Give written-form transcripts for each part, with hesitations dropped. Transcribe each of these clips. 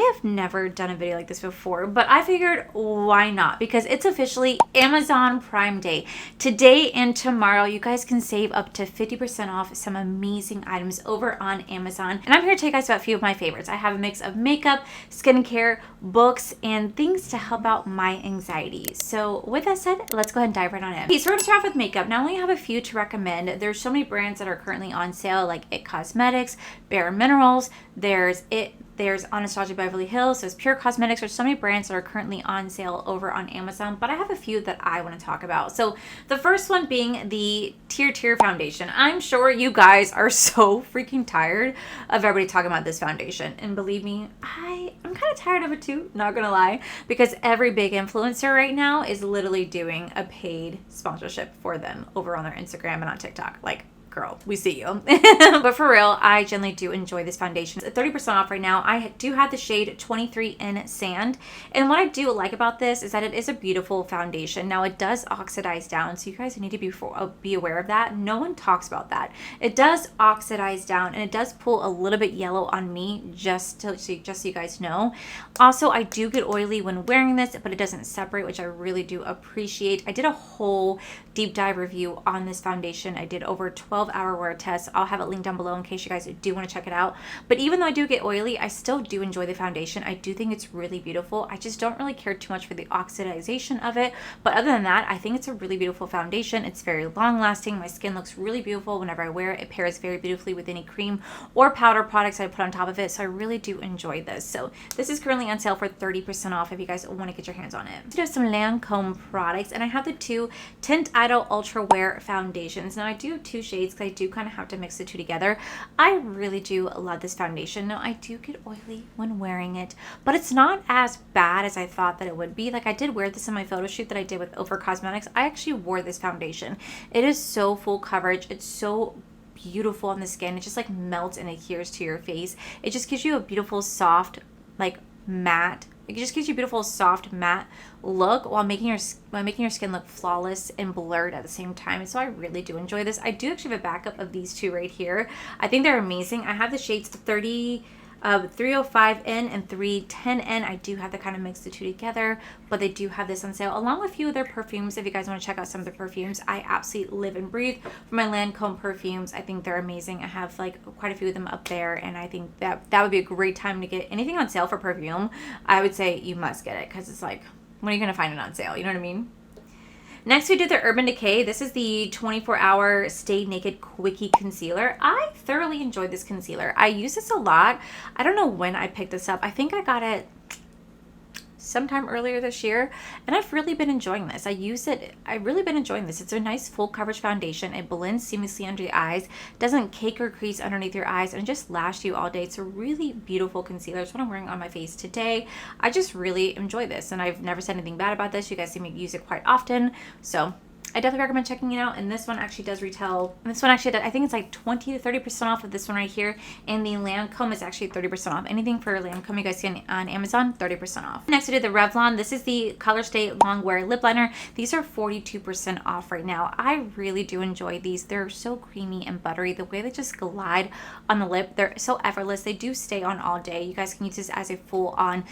I have never done a video like this before, but I figured why not? Because it's officially Amazon Prime Day. Today and tomorrow, you guys can save up to 50% off some amazing items over on Amazon. And I'm here to tell you guys about a few of my favorites. I have a mix of makeup, skincare, books, and things to help out my anxiety. So with that said, let's go ahead and dive right on in. Okay, so we're gonna start off with makeup. Now I only have a few to recommend. There's so many brands that are currently on sale, like It Cosmetics, Bare Minerals, there's Anastasia Beverly Hills, there's Pure Cosmetics. There's so many brands that are currently on sale over on Amazon, but I have a few that I want to talk about. So the first one being the Tear foundation. I'm sure you guys are so freaking tired of everybody talking about this foundation. And believe me, I'm kind of tired of it too, not gonna lie, because every big influencer right now is literally doing a paid sponsorship for them over on their Instagram and on TikTok. Like, girl, we see you. But for real, I generally do enjoy this foundation. It's 30% off right now. I do have the shade 23 in Sand. And what I do like about this is that it is a beautiful foundation. Now it does oxidize down, so you guys need to be aware of that. No one talks about that. It does oxidize down and it does pull a little bit yellow on me, just so you guys know. Also, I do get oily when wearing this, but it doesn't separate, which I really do appreciate. I did a whole deep dive review on this foundation. I did over 12-hour wear test. I'll have it linked down below in case you guys do want to check it out. But even though I do get oily, I still do enjoy the foundation. I do think it's really beautiful. I just don't really care too much for the oxidization of it. But other than that, I think it's a really beautiful foundation. It's very long lasting. My skin looks really beautiful whenever I wear it. It pairs very beautifully with any cream or powder products I put on top of it. So I really do enjoy this. So this is currently on sale for 30% off if you guys want to get your hands on it. So there's some Lancome products, and I have the two Tint Idol Ultra Wear foundations. Now I do have two shades because I do kind of have to mix the two together. I really do love this foundation. Now I do get oily when wearing it, but it's not as bad as I thought that it would be. Like, I did wear this in my photo shoot that I did with Over Cosmetics. I actually wore this foundation. It is so full coverage. It's so beautiful on the skin. It just like melts and adheres to your face. It just gives you a beautiful soft, like, matte. It just gives you a beautiful soft matte look while making your skin look flawless and blurred at the same time. And so I really do enjoy this. I do actually have a backup of these two right here. I think they're amazing. I have the shades 305N and 310N. I do have to kind of mix the two together, but they do have this on sale along with a few of their perfumes. If you guys want to check out some of the perfumes, I absolutely live and breathe for my Lancome perfumes. I think they're amazing. I have like quite a few of them up there, and I think that would be a great time to get anything on sale for perfume. I would say you must get it because it's like, when are you going to find it on sale? You know what I mean? Next, we did the Urban Decay. This is the 24-hour Stay Naked Quickie Concealer. I thoroughly enjoyed this concealer. I use this a lot. I don't know when I picked this up. I think I got it sometime earlier this year, and I've really been enjoying this. I've really been enjoying this. It's a nice full coverage foundation. It blends seamlessly under the eyes, doesn't cake or crease underneath your eyes, and it just lasts you all day. It's a really beautiful concealer. It's what I'm wearing on my face today. I just really enjoy this, and I've never said anything bad about this. You guys see me use it quite often, so I definitely recommend checking it out. And this one actually does retail. And this one actually, I think it's like 20 to 30% off of this one right here. And the Lancome is actually 30% off. Anything for Lancome you guys see on Amazon, 30% off. Next, we did the Revlon. This is the Color Stay Long Wear Lip Liner. These are 42% off right now. I really do enjoy these. They're so creamy and buttery. The way they just glide on the lip, they're so effortless. They do stay on all day. You guys can use this as a full-on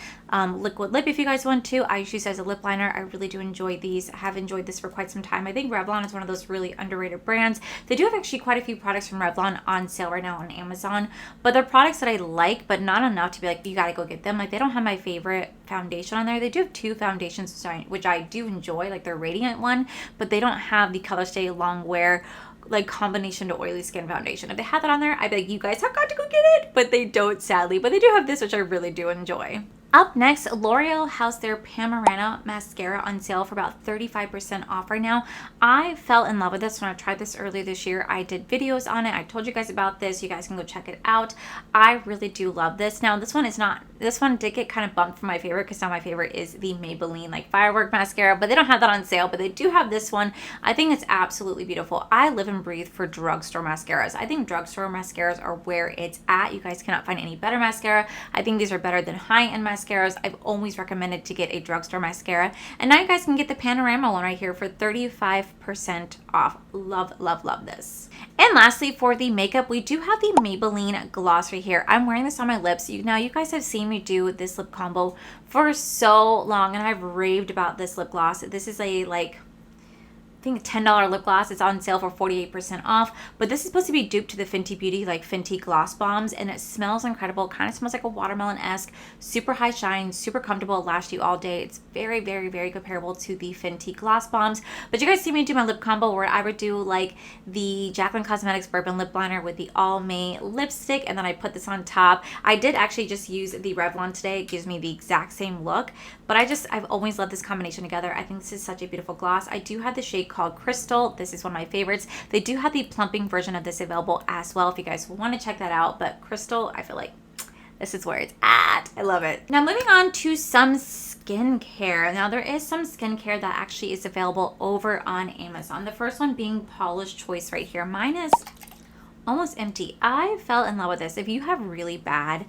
liquid lip if you guys want to. I use this as a lip liner. I really do enjoy these. I have enjoyed this for quite some time. I think Revlon is one of those really underrated brands. They do have actually quite a few products from Revlon on sale right now on Amazon, but they're products that I like, but not enough to be like, you gotta go get them. Like, they don't have my favorite foundation on there. They do have two foundations which I do enjoy, like their Radiant one, but they don't have the Color Stay Long Wear like combination to oily skin foundation. If they had that on there, I'd be like, you guys have got to go get it, but they don't, sadly. But they do have this, which I really do enjoy. Up next, L'Oreal has their Panorama mascara on sale for about 35% off right now. I fell in love with this when I tried this earlier this year. I did videos on it. I told you guys about this. You guys can go check it out. I really do love this. Now, this one did get kind of bumped from my favorite because now my favorite is the Maybelline like Firework mascara, but they don't have that on sale, but they do have this one. I think it's absolutely beautiful. I live and breathe for drugstore mascaras. I think drugstore mascaras are where it's at. You guys cannot find any better mascara. I think these are better than high-end mascara. mascaras, I've always recommended to get a Drugstore mascara. And now you guys can get the Panorama one right here for 35% off. Love, love, love this. And lastly, for the makeup, we do have the Maybelline gloss right here. I'm wearing this on my lips. Now, you guys have seen me do this lip combo for so long, and I've raved about this lip gloss. This is a, like, I think $10 lip gloss. It's on sale for 48% off, but this is supposed to be dupe to the Fenty Beauty, like Fenty gloss bombs, and it smells incredible. Kind of smells like a watermelon-esque, super high shine, super comfortable, lasts you all day. It's very, very, very comparable to the Fenty gloss bombs. But you guys see me do my lip combo where I would do like the Jaclyn Cosmetics Bourbon lip liner with the All May lipstick, and then I put this on top. I did actually just use the Revlon today. It gives me the exact same look, but I've always loved this combination together. I think this is such a beautiful gloss. I do have the shade called Crystal. This is one of my favorites. They do have the plumping version of this available as well if you guys want to check that out, but Crystal, I feel like this is where it's at. I love it. Now moving on to some skincare. Now there is some skincare that actually is available over on Amazon. The first one being Paula's Choice right here. Mine is almost empty. I fell in love with this. If you have really bad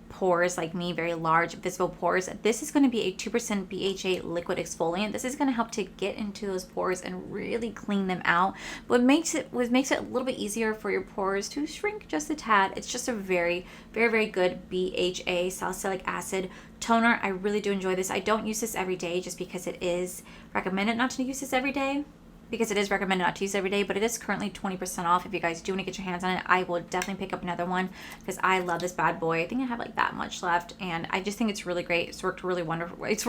pores like me, very large visible pores, this is going to be a 2% BHA liquid exfoliant. This is going to help to get into those pores and really clean them out. What makes it a little bit easier for your pores to shrink just a tad. It's just a very, very, very good BHA salicylic acid toner. I really do enjoy this. I don't use this every day just because it is recommended not to use this every day. Because it is recommended not to use every day, but it is currently 20% off. If you guys do want to get your hands on it, I will definitely pick up another one because I love this bad boy. I think I have like that much left, and I just think it's really great. It's worked really wonderful. It's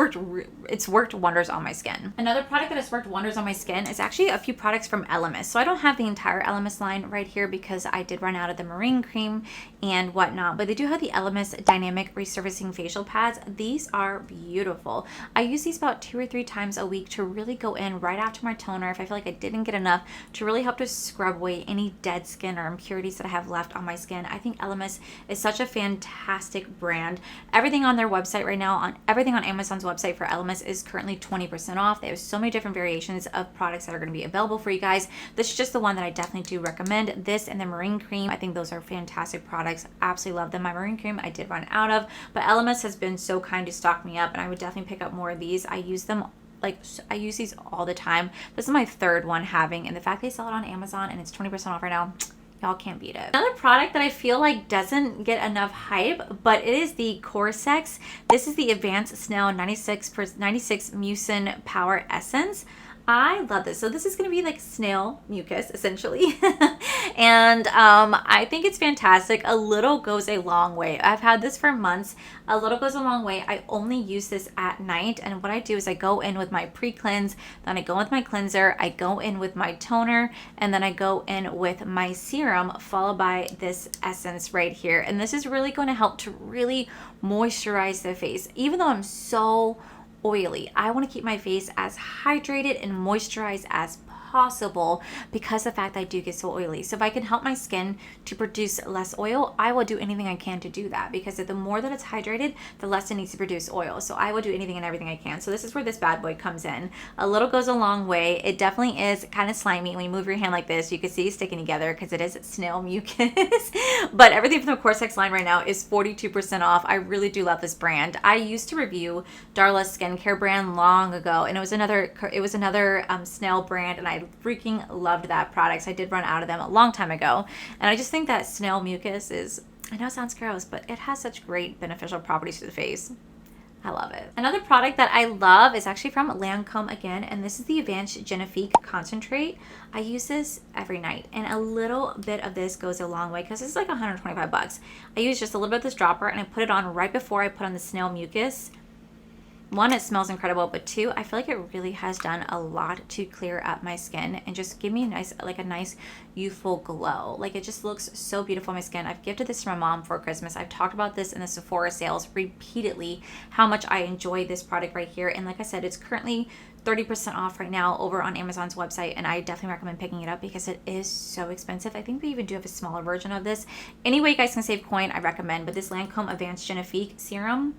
worked wonders on my skin. Another product that has worked wonders on my skin is actually a few products from Elemis. So I don't have the entire Elemis line right here because I did run out of the marine cream and whatnot, but they do have the Elemis Dynamic Resurfacing Facial Pads. These are beautiful. I use these about 2 or 3 times a week to really go in right after my toner if I feel like I didn't get enough, to really help to scrub away any dead skin or impurities that I have left on my skin. I think Elemis is such a fantastic brand. Everything on their website right now, everything on Amazon's website for Elemis is currently 20% off. They have so many different variations of products that are going to be available for you guys. This is just the one that I definitely do recommend. This and the marine cream, I think those are fantastic products. Absolutely love them. My marine cream I did run out of, but Elemis has been so kind to stock me up, and I would definitely pick up more of these. I use them, like, I use these all the time. This is my third one having, and the fact they sell it on Amazon and it's 20% off right now, y'all can't beat it. Another product that I feel like doesn't get enough hype, but it is the Corsex. This is the Advanced Snail 96 Mucin Power Essence. I love this. So this is going to be like snail mucus, essentially. And I think it's fantastic. A little goes a long way. I've had this for months. A little goes a long way. I only use this at night. And what I do is I go in with my pre-cleanse, then I go in with my cleanser, I go in with my toner, and then I go in with my serum, followed by this essence right here. And this is really going to help to really moisturize the face. Even though I'm so oily, I want to keep my face as hydrated and moisturized as possible because the fact that I do get so oily. So if I can help my skin to produce less oil, I will do anything I can to do that, because the more that it's hydrated, the less it needs to produce oil. So I will do anything and everything I can. So this is where this bad boy comes in. A little goes a long way. It definitely is kind of slimy. When you move your hand like this, you can see it sticking together because it is snail mucus. But everything from the Corsex line right now is 42% off. I really do love this brand. I used to review Darla's skincare brand long ago, and it was another snail brand, and I freaking loved that product. So I did run out of them a long time ago, and I just think that snail mucus is, I know it sounds gross, but it has such great beneficial properties to the face. I love it. Another product that I love is actually from Lancome again, and this is the Advanced Genifique Concentrate. I use this every night, and a little bit of this goes a long way because it's like 125 bucks. I use just a little bit of this dropper, and I put it on right before I put on the snail mucus. One, it smells incredible, but two, I feel like it really has done a lot to clear up my skin and just give me a nice youthful glow. Like, it just looks so beautiful on my skin. I've gifted this to my mom for Christmas. I've talked about this in the Sephora sales repeatedly, how much I enjoy this product right here. And like I said, it's currently 30% off right now over on Amazon's website, and I definitely recommend picking it up because it is so expensive. I think they even do have a smaller version of this. Any way you guys can save coin, I recommend. But this Lancome Advanced Genifique Serum,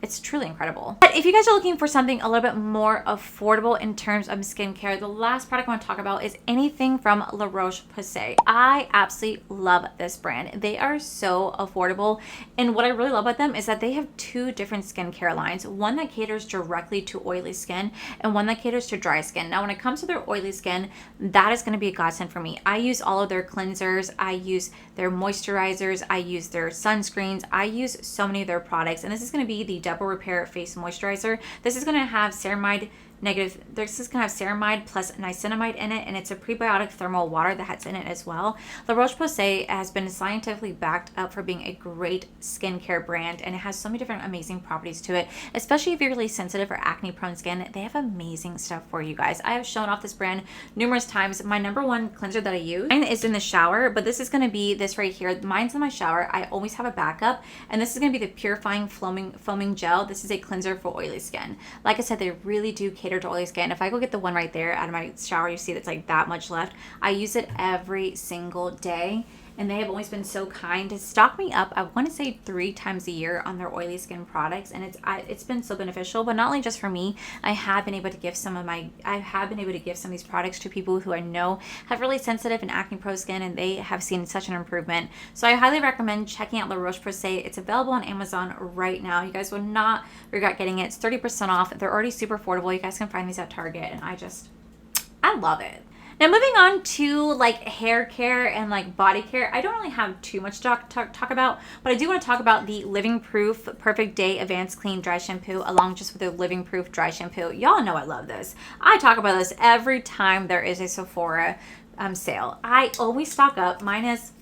It's truly incredible. But if you guys are looking for something a little bit more affordable in terms of skincare, the last product I want to talk about is anything from La Roche-Posay. I absolutely love this brand. They are so affordable. And what I really love about them is that they have two different skincare lines. One that caters directly to oily skin and one that caters to dry skin. Now, when it comes to their oily skin, that is going to be a godsend for me. I use all of their cleansers. I use their moisturizers. I use their sunscreens. I use so many of their products. And this is going to be the Double Repair Face Moisturizer. This is going to have ceramide negative. This is going to have ceramide plus niacinamide in it, and it's a prebiotic thermal water that has in it as well. La Roche-Posay has been scientifically backed up for being a great skincare brand, and it has so many different amazing properties to it, especially if you're really sensitive or acne prone skin. They have amazing stuff for you guys. I have shown off this brand numerous times. My number one cleanser that I use, mine is in the shower, but this is going to be this right here. Mine's in my shower. I always have a backup, and this is going to be the purifying foaming gel. This is a cleanser for oily skin. Like I said, they really do cater to oily skin. If I go get the one right there out of my shower, you see that's like that much left. I use it every single day, and they have always been so kind to stock me up. I want to say 3 times a year on their oily skin products, and it's been so beneficial. But not only just for me, I have been able to give some of these products to people who I know have really sensitive and acne prone skin, and they have seen such an improvement. So I highly recommend checking out La Roche-Posay. It's available on Amazon right now. You guys will not regret getting it. It's 30% off. They're already super affordable. You guys can find these at Target, and I love it. Now, moving on to like hair care and like body care, I don't really have too much to talk about, but I do want to talk about the Living Proof Perfect Day Advanced Clean Dry Shampoo, along just with the Living Proof Dry Shampoo. Y'all know I love this. I talk about this every time there is a Sephora sale. I always stock up. Mine is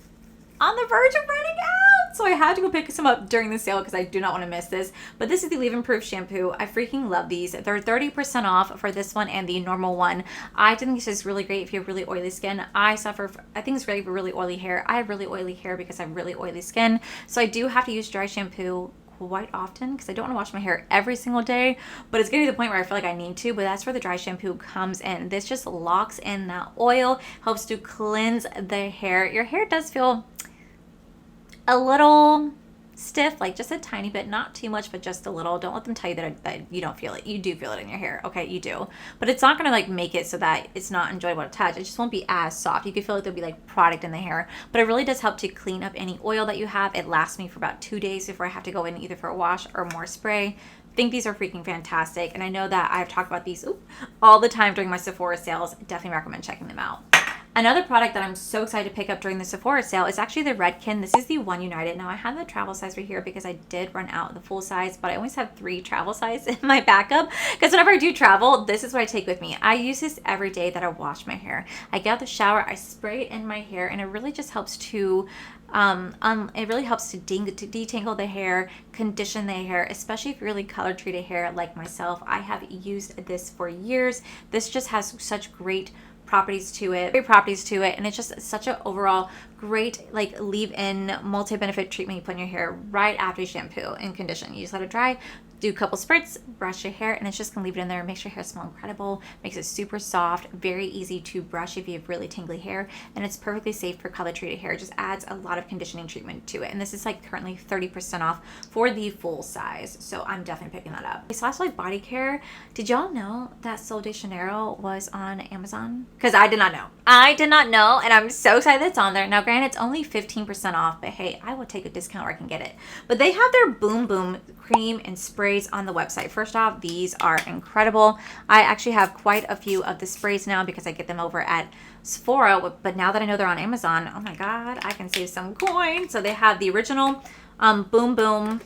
on the verge of running out, so I had to go pick some up during the sale because I do not want to miss this. But this is the Living Proof shampoo. I freaking love these. They're 30% off for this one and the normal one. I think this is really great if you have really oily skin. I think it's great for really oily hair. I have really oily hair because I have really oily skin, so I do have to use dry shampoo quite often because I don't want to wash my hair every single day, but it's getting to the point where I feel like I need to. But that's where the dry shampoo comes in. This just locks in that oil, helps to cleanse the hair. Your hair does feel a little stiff, like just a tiny bit, not too much, but just a little. Don't let them tell you that you don't feel it. You do feel it in your hair. Okay, you do. But it's not going to like make it so that it's not enjoyable to touch. It just won't be as soft. You can feel like there'll be like product in the hair, but it really does help to clean up any oil that you have. It lasts me for about 2 days before I have to go in either for a wash or more spray. I think these are freaking fantastic, and I know that I've talked about these all the time during my Sephora sales. Definitely recommend checking them out. Another product that I'm so excited to pick up during the Sephora sale is actually the Redken. This is the One United. Now, I have the travel size right here because I did run out the full size, but I always have 3 travel size in my backup because whenever I do travel, this is what I take with me. I use this every day that I wash my hair. I get out the shower, I spray it in my hair, and it really just helps to detangle the hair, condition the hair, especially if you're really color treated hair like myself. I have used this for years. This just has such great properties to it, and it's just such an overall great like leave-in multi-benefit treatment you put in your hair right after you shampoo and condition. You just let it dry, do a couple spritz, brush your hair, and it's just gonna leave it in there. Makes your hair smell incredible, makes it super soft, very easy to brush if you have really tingly hair, and it's perfectly safe for color treated hair. It just adds a lot of conditioning treatment to it, and this is like currently 30% off for the full size, so I'm definitely picking that up. So that's like body care. Did y'all know that Sol de Janeiro was on Amazon? Because I did not know, and I'm so excited that it's on there. Now granted, it's only 15% off, but hey, I will take a discount where I can get it. But they have their Boom Boom cream and sprays on the website. First off, these are incredible. I actually have quite a few of the sprays now because I get them over at Sephora, but now that I know they're on Amazon, oh my god, I can save some coins. So they have the original Boom Boom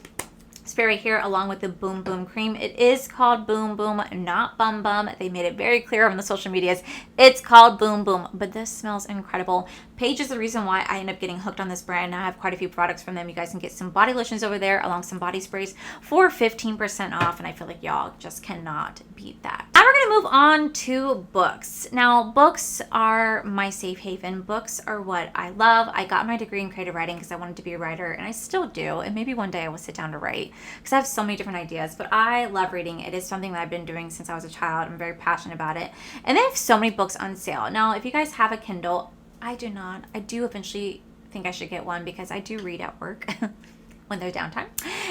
spray right here along with the Boom Boom cream. It is called Boom Boom, not Bum Bum. They made it very clear on the social medias. It's called Boom Boom, but this smells incredible. Paige is the reason why I end up getting hooked on this brand. I have quite a few products from them. You guys can get some body lotions over there along some body sprays for 15% off, and I feel like y'all just cannot beat that. Now we're gonna move on to books. Now, books are my safe haven. Books are what I love. I got my degree in creative writing because I wanted to be a writer, and I still do, and maybe one day I will sit down to write because I have so many different ideas, but I love reading. It is something that I've been doing since I was a child. I'm very passionate about it, and they have so many books on sale. Now, if you guys have a Kindle, I do not. I do eventually think I should get one because I do read at work. when there's downtime.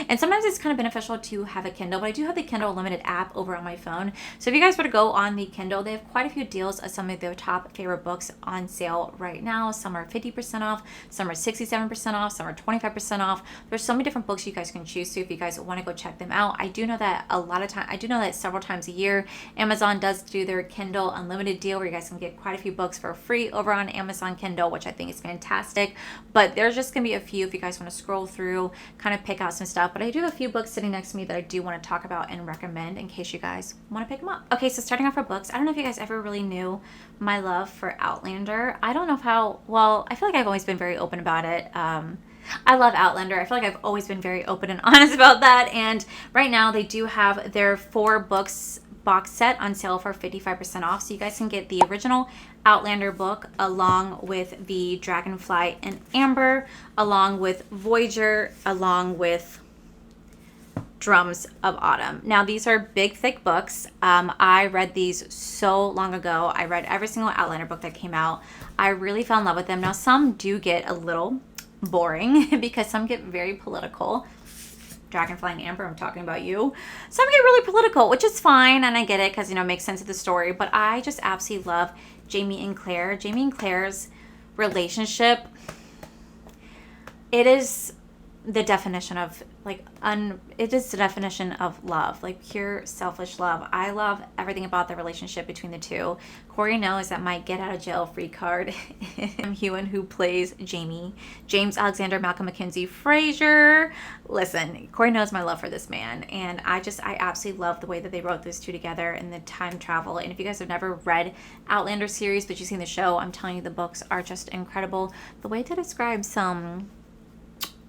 And sometimes it's kind of beneficial to have a Kindle, but I do have the Kindle Unlimited app over on my phone. So if you guys were to go on the Kindle, they have quite a few deals of some of their top favorite books on sale right now. Some are 50% off, some are 67% off, some are 25% off. There's so many different books you guys can choose to if you guys want to go check them out. I do know that several times a year, Amazon does do their Kindle Unlimited deal where you guys can get quite a few books for free over on Amazon Kindle, which I think is fantastic. But there's just going to be a few if you guys want to scroll through, kind of pick out some stuff. But I do have a few books sitting next to me that I do want to talk about and recommend in case you guys want to pick them up. Okay, so starting off for books, I don't know if you guys ever really knew my love for Outlander. I don't know I feel like I've always been very open about it. I love Outlander. I feel like I've always been very open and honest about that. And right now they do have their 4 books box set on sale for 55% off. So you guys can get the original Outlander book along with the Dragonfly and Amber, along with Voyager, along with Drums of Autumn. Now these are big, thick books. I read these so long ago. I read every single Outlander book that came out. I really fell in love with them. Now some do get a little boring because some get very political. Dragonfly and Amber, I'm talking about you. Some get really political, which is fine, and I get it because, you know, it makes sense of the story. But I just absolutely love Jamie and Claire. Jamie and Claire's relationship, it is the definition of it is the definition of love, like pure selfish love. I love everything about the relationship between the two. Corey knows that my get out of jail free card is Hewan, who plays Jamie. James Alexander Malcolm McKenzie Frazier. Listen, Corey knows my love for this man, and I absolutely love the way that they wrote those two together and the time travel. And if you guys have never read Outlander series but you've seen the show, I'm telling you, the books are just incredible. The way to describe some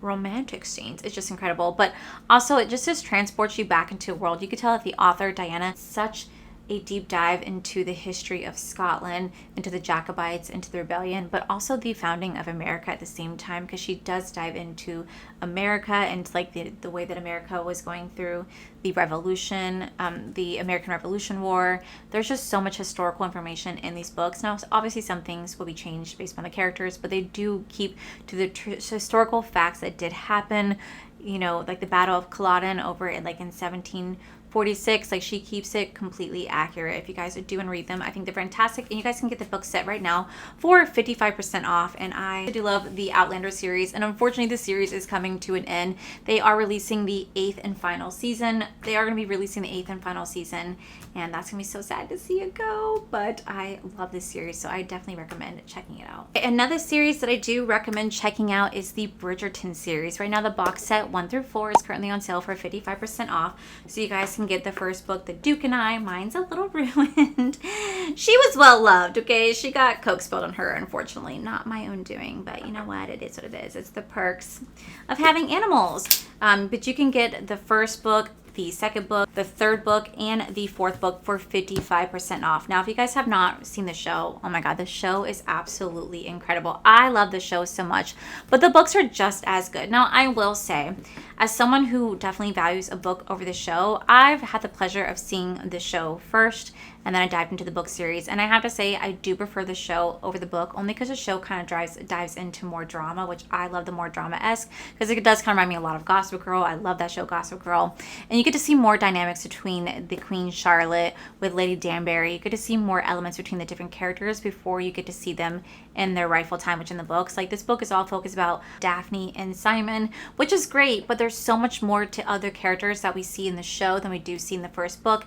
romantic scenes, it's just incredible. But also it just transports you back into a world. You could tell that the author Diana, such a deep dive into the history of Scotland, into the Jacobites, into the rebellion, but also the founding of America at the same time, because she does dive into America and like the way that America was going through the revolution, the American Revolution War. There's just so much historical information in these books. Now, obviously some things will be changed based on the characters, but they do keep to the historical facts that did happen. You know, like the Battle of Culloden over in 1746, like she keeps it completely accurate. If you guys do want to read them, I think they're fantastic, and you guys can get the book set right now for 55% off. And I do love the Outlander series, and unfortunately the series is coming to an end. They are releasing the 8th and final season. They are going to be releasing the 8th and final season, and that's going to be so sad to see it go, but I love this series, so I definitely recommend checking it out. Another series that I do recommend checking out is the Bridgerton series. Right now the box set 1 through 4 is currently on sale for 55% off, so you guys can get the first book, The Duke and I. Mine's a little ruined. She was well loved, okay? She got Coke spilled on her, unfortunately. Not my own doing, but you know what? It is what it is. It's the perks of having animals. But you can get the first book, the second book, the third book, and the fourth book for 55% off. Now, if you guys have not seen the show, oh my god, the show is absolutely incredible. I love the show so much, but the books are just as good. Now, I will say, as someone who definitely values a book over the show, I've had the pleasure of seeing the show first, and then I dived into the book series. And I have to say, I do prefer the show over the book, only because the show kind of dives into more drama, which I love the more drama-esque, because it does kind of remind me a lot of Gossip Girl. I love that show, Gossip Girl. And you get to see more dynamics between the Queen Charlotte with Lady Danbury. You get to see more elements between the different characters before you get to see them in their rightful time, which in the books. Like, this book is all focused about Daphne and Simon, which is great, but there's so much more to other characters that we see in the show than we do see in the first book.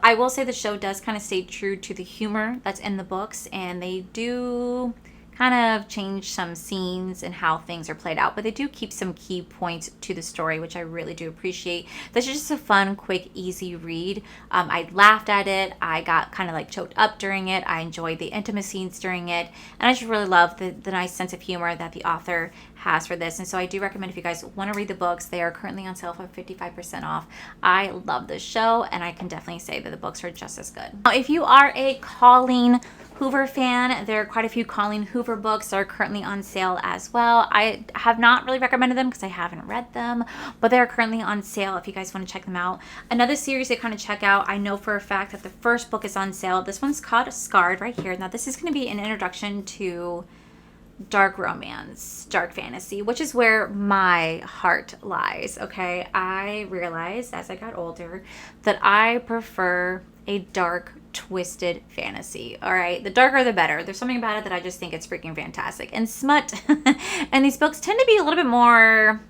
I will say the show does kind of stay true to the humor that's in the books, and they do kind of change some scenes and how things are played out, but they do keep some key points to the story, which I really do appreciate. This is just a fun, quick, easy read. I laughed at it. I got kind of like choked up during it. I enjoyed the intimate scenes during it, and I just really love the nice sense of humor that the author has for this. And so I do recommend, if you guys want to read the books, they are currently on sale for 55% off. I love this show, and I can definitely say that the books are just as good. Now, if you are a Colleen Hoover fan, there are quite a few Colleen Hoover books that are currently on sale as well. I have not really recommended them because I haven't read them, but they're currently on sale if you guys want to check them out. Another series to kind of check out, I know for a fact that the first book is on sale. This one's called Scarred right here. Now, this is going to be an introduction to dark romance, dark fantasy, which is where my heart lies, okay? I realized as I got older that I prefer a dark, twisted fantasy, all right? The darker, the better. There's something about it that I just think it's freaking fantastic. And smut and these books tend to be a little bit more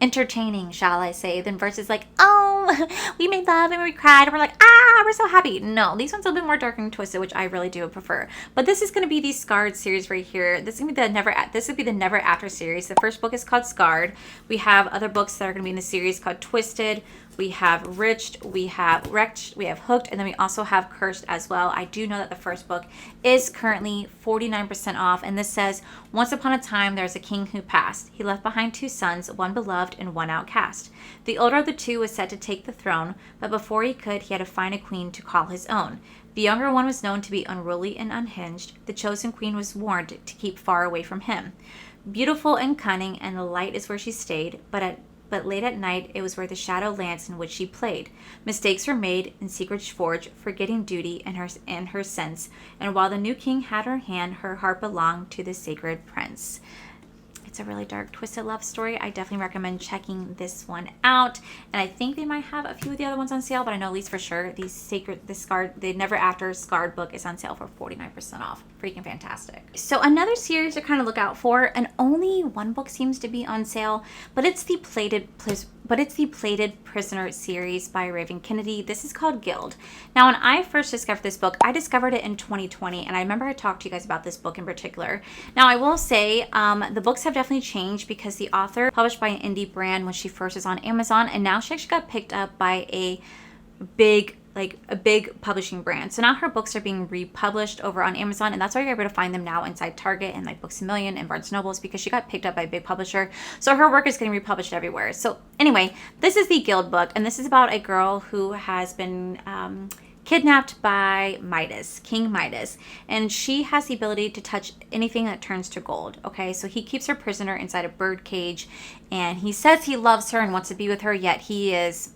entertaining, shall I say, than versus like, oh, we made love and we cried and we're like, ah, we're so happy. No, these ones are a little bit more dark and twisted, which I really do prefer. But this is going to be the Scarred series right here. This is going to be the Never After series. The first book is called Scarred. We have other books that are going to be in the series called Twisted. We have Wretched, we have Hooked, and then we also have Cursed as well. I do know that the first book is currently 49% off, and this says, once upon a time there was a king who passed. He left behind 2 sons, one beloved and one outcast. The older of the 2 was set to take the throne, but before he could, he had to find a queen to call his own. The younger one was known to be unruly and unhinged. The chosen queen was warned to keep far away from him. Beautiful and cunning, and the light is where she stayed, but late at night, it was where the shadow lands in which she played. Mistakes were made and secrets forged, forgetting duty and her sense. And while the new king had her hand, her heart belonged to the sacred prince. It's a really dark, twisted love story. I definitely recommend checking this one out. And I think they might have a few of the other ones on sale, but I know at least for sure the Never After Scarred book is on sale for 49% off. Freaking fantastic. So another series to kind of look out for, and only one book seems to be on sale, but it's the Plated Prisoner series by Raven Kennedy. This is called Guild. Now, when I first discovered this book, I discovered it in 2020, and I remember I talked to you guys about this book in particular. Now, I will say the books have definitely changed because the author published by an indie brand when she first was on Amazon, and now she actually got picked up by a big publishing brand. So now her books are being republished over on Amazon, and that's why you're able to find them now inside Target and like Books A Million and Barnes & Nobles, because she got picked up by a big publisher. So her work is getting republished everywhere. So anyway, this is the Guild book, and this is about a girl who has been kidnapped by Midas, King Midas, and she has the ability to touch anything that turns to gold. Okay, so he keeps her prisoner inside a bird cage, and he says he loves her and wants to be with her, yet he is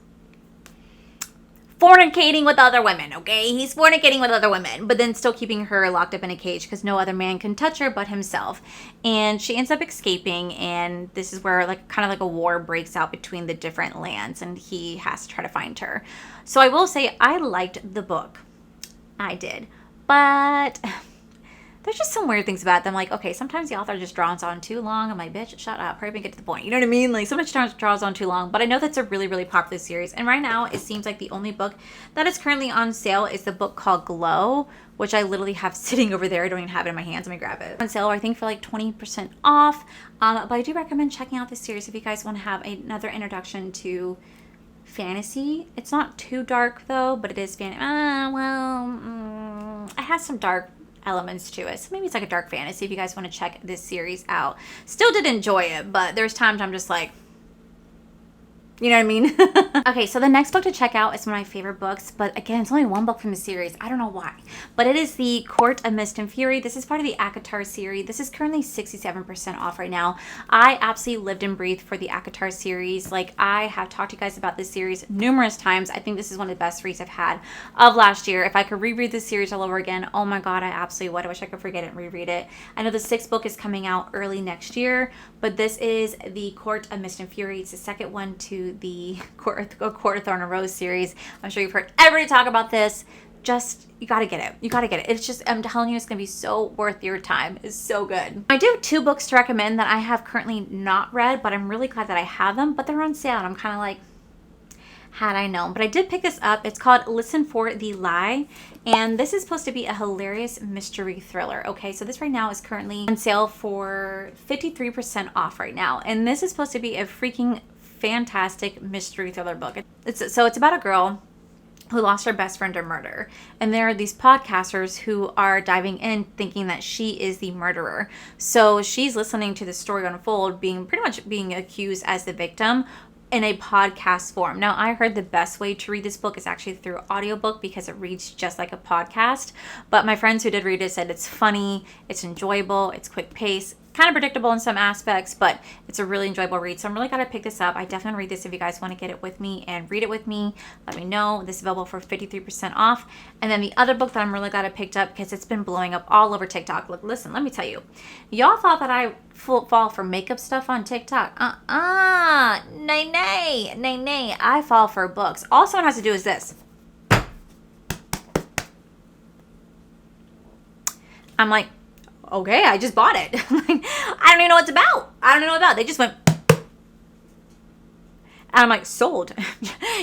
fornicating with other women, okay? He's fornicating with other women, but then still keeping her locked up in a cage because no other man can touch her but himself. And she ends up escaping, and this is where kind of like a war breaks out between the different lands, and he has to try to find her. So I will say I liked the book. I did. But there's just some weird things about them. Like, okay, sometimes the author just draws on too long. I'm like, bitch, shut up. Hurry up and get to the point. You know what I mean? Like, sometimes draws on too long. But I know that's a really, really popular series. And right now, it seems like the only book that is currently on sale is the book called Glow, which I literally have sitting over there. I don't even have it in my hands. Let me grab it. On sale, I think, for like 20% off. But I do recommend checking out this series if you guys want to have another introduction to fantasy. It's not too dark, though, but it is it has some dark elements to it, so maybe it's like a dark fantasy if you guys want to check this series out. Still did enjoy it, but there's times I'm just like, you know what I mean? Okay, so the next book to check out is one of my favorite books, but again, it's only one book from the series. I don't know why, but it is the Court of Mist and Fury. This is part of the ACOTAR series. This is currently 67% off right now. I absolutely lived and breathed for the ACOTAR series. Like, I have talked to you guys about this series numerous times. I think this is one of the best reads I've had of last year. If I could reread this series all over again, oh my god, I absolutely would. I wish I could forget it and reread it. I know the 6th book is coming out early next year, but this is the Court of Mist and Fury. It's the second one to the Court of Thorn and Rose series. I'm sure you've heard everybody talk about this. Just, you gotta get it. You gotta get it. It's just, I'm telling you, it's gonna be so worth your time. It's so good. I do have 2 books to recommend that I have currently not read, but I'm really glad that I have them, but they're on sale, and I'm kind of like, had I known. But I did pick this up. It's called Listen for the Lie, and this is supposed to be a hilarious mystery thriller. Okay, so this right now is currently on sale for 53% off right now, and this is supposed to be a freaking fantastic mystery thriller book. It's about a girl who lost her best friend to murder, and there are these podcasters who are diving in thinking that she is the murderer. So she's listening to the story unfold, pretty much being accused as the victim in a podcast form. Now, I heard the best way to read this book is actually through audiobook because it reads just like a podcast, but my friends who did read it said it's funny, it's enjoyable, it's quick pace. kind of predictable in some aspects, but it's a really enjoyable read. So I'm really glad I picked this up. I definitely read this if you guys want to get it with me and read it with me. Let me know. This is available for 53% off. And then the other book that I'm really glad I picked up because it's been blowing up all over TikTok. Look, listen, let me tell you. Y'all thought that I fall for makeup stuff on TikTok. Nay. I fall for books. All someone has to do is this. I'm like, okay, I just bought it. I don't even know what it's about. I don't even know what it's about. They just went. And I'm like, sold.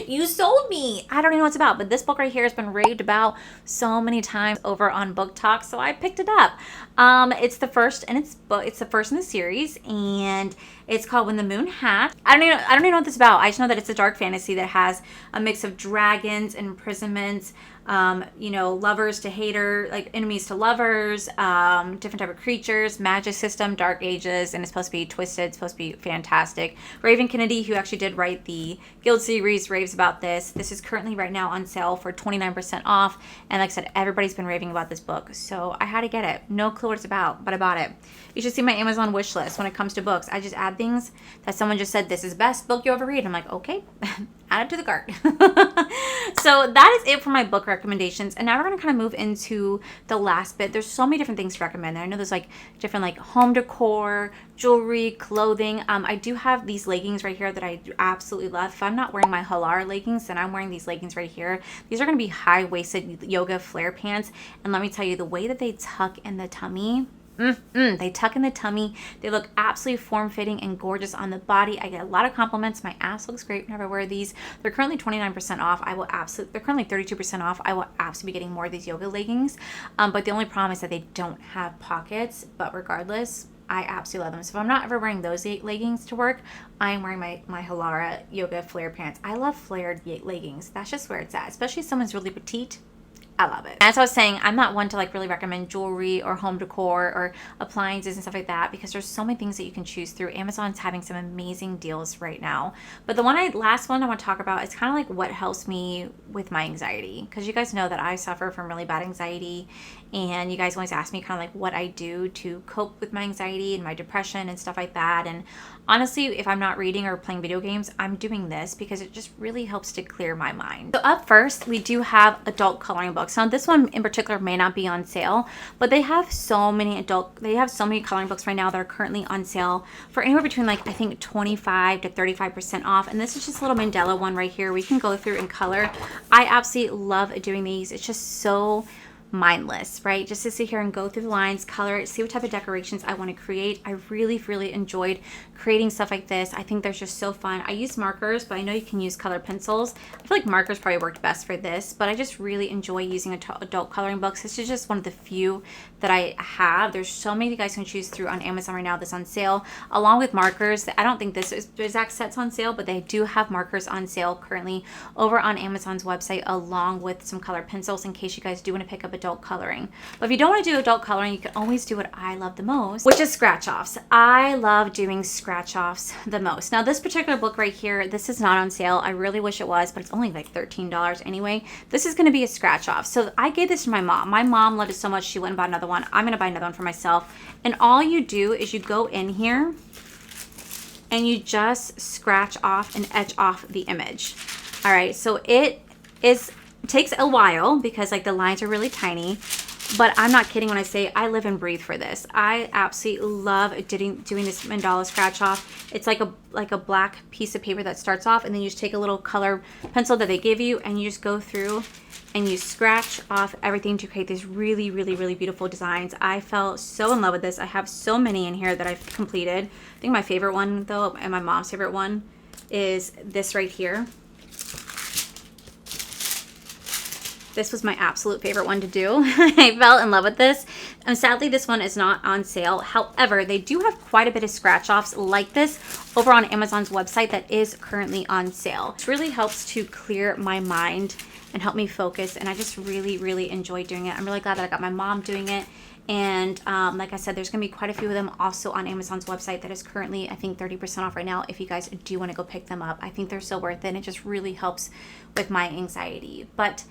You sold me. I don't even know what it's about. But this book right here has been raved about so many times over on Book Talk, so I picked it up. It's the first, and it's the first in the series, and it's called When the Moon Hatched. I don't even know what this is about. I just know that it's a dark fantasy that has a mix of dragons, imprisonments, lovers to hater, like enemies to lovers, different type of creatures, magic system, dark ages, and it's supposed to be twisted. It's supposed to be fantastic. Raven Kennedy, who actually did write the Guild series, raves about this. This is currently right now on sale for 29% off, and like I said, everybody's been raving about this book, so I had to get it. No clue what it's about, but I bought it. You should see my Amazon wish list when it comes to books. I just add things that someone just said, this is the best book you ever read. I'm like, okay, add it to the cart. So that is it for my book recommendations. And now we're going to kind of move into the last bit. There's so many different things to recommend. I know there's like different like home decor, jewelry, clothing. I do have these leggings right here that I absolutely love. If I'm not wearing my Halara leggings, then I'm wearing these leggings right here. These are going to be high-waisted yoga flare pants. And let me tell you, the way that they tuck in the tummy, they tuck in the tummy. They look absolutely form-fitting and gorgeous on the body. I get a lot of compliments. My ass looks great whenever I wear these. They're currently 29% off. They're currently 32% off. I will absolutely be getting more of these yoga leggings. But the only problem is that they don't have pockets. But regardless, I absolutely love them. So if I'm not ever wearing those leggings to work, I am wearing my Halara yoga flare pants. I love flared leggings. That's just where it's at. Especially if someone's really petite. I love it. As I was saying, I'm not one to like really recommend jewelry or home decor or appliances and stuff like that because there's so many things that you can choose through. Amazon's having some amazing deals right now. But the last one I want to talk about is kind of like what helps me with my anxiety, because you guys know that I suffer from really bad anxiety, and you guys always ask me kind of like what I do to cope with my anxiety and my depression and stuff like that. And honestly, if I'm not reading or playing video games, I'm doing this because it just really helps to clear my mind. So up first, we do have adult coloring books. Now this one in particular may not be on sale, but they have so many coloring books right now that are currently on sale for anywhere between like, I think 25 to 35% off. And this is just a little mandala one right here. We can go through and color. I absolutely love doing these. It's just so mindless, right? Just to sit here and go through the lines, color it, see what type of decorations I want to create. I really enjoyed creating stuff like this. I think they're just so fun. I use markers, but I know you can use color pencils. I feel like markers probably worked best for this, but I just really enjoy using adult coloring books. This is just one of the few that I have. There's so many you guys can choose through on Amazon right now that's on sale, along with markers. I don't think this is the exact sets on sale, but they do have markers on sale currently over on Amazon's website, along with some color pencils in case you guys do want to pick up adult coloring. But if you don't want to do adult coloring, you can always do what I love the most, which is scratch offs. I love doing scratch offs the most. Now this particular book right here, this is not on sale. I really wish it was, but it's only like $13 anyway. This is going to be a scratch off. So I gave this to my mom. My mom loved it so much she went and bought another one. I'm going to buy another one for myself. And all you do is you go in here and you just scratch off and etch off the image. All right, so it takes a while because like the lines are really tiny, but I'm not kidding when I say I live and breathe for this. I absolutely love doing this mandala scratch off. It's like a black piece of paper that starts off, and then you just take a little color pencil that they give you, and you just go through and you scratch off everything to create these really beautiful designs. I fell so in love with this. I have so many in here that I've completed. I think my favorite one though, and my mom's favorite one, is this right here. This was my absolute favorite one to do. I fell in love with this. And sadly, this one is not on sale. However, they do have quite a bit of scratch offs like this over on Amazon's website that is currently on sale. It really helps to clear my mind and help me focus. And I just really enjoy doing it. I'm really glad that I got my mom doing it. And like I said, there's going to be quite a few of them also on Amazon's website that is currently, I think, 30% off right now if you guys do want to go pick them up. I think they're so worth it. And it just really helps with my anxiety. But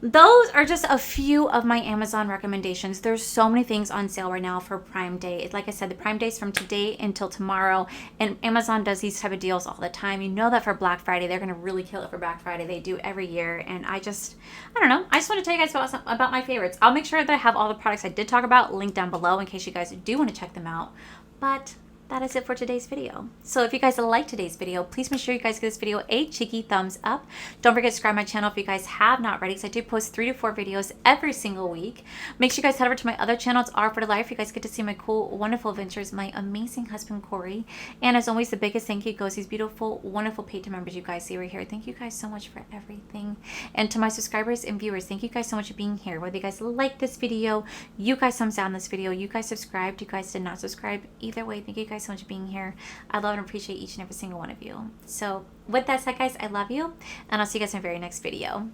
those are just a few of my Amazon recommendations. There's so many things on sale right now for Prime Day. Like I said, the Prime Day is from today until tomorrow, and Amazon does these type of deals all the time. You know that for Black Friday, they're going to really kill it for Black Friday. They do every year, and I don't know. I just want to tell you guys about my favorites. I'll make sure that I have all the products I did talk about linked down below in case you guys do want to check them out. But that is it for today's video. So if you guys liked today's video, please make sure you guys give this video a cheeky thumbs up. Don't forget to subscribe to my channel if you guys have not already, because I do post 3 to 4 videos every single week. Make sure you guys head over to my other channel. It's R for the Life. You guys get to see my cool, wonderful adventures, my amazing husband, Corey. And as always, the biggest thank you goes these beautiful, wonderful Patreon members you guys see right here. Thank you guys so much for everything. And to my subscribers and viewers, thank you guys so much for being here. Whether you guys like this video, you guys thumbs down this video, you guys subscribed, you guys did not subscribe, either way, thank you guys so much for being here. I love and appreciate each and every single one of you. So with that said, guys, I love you, and I'll see you guys in my very next video.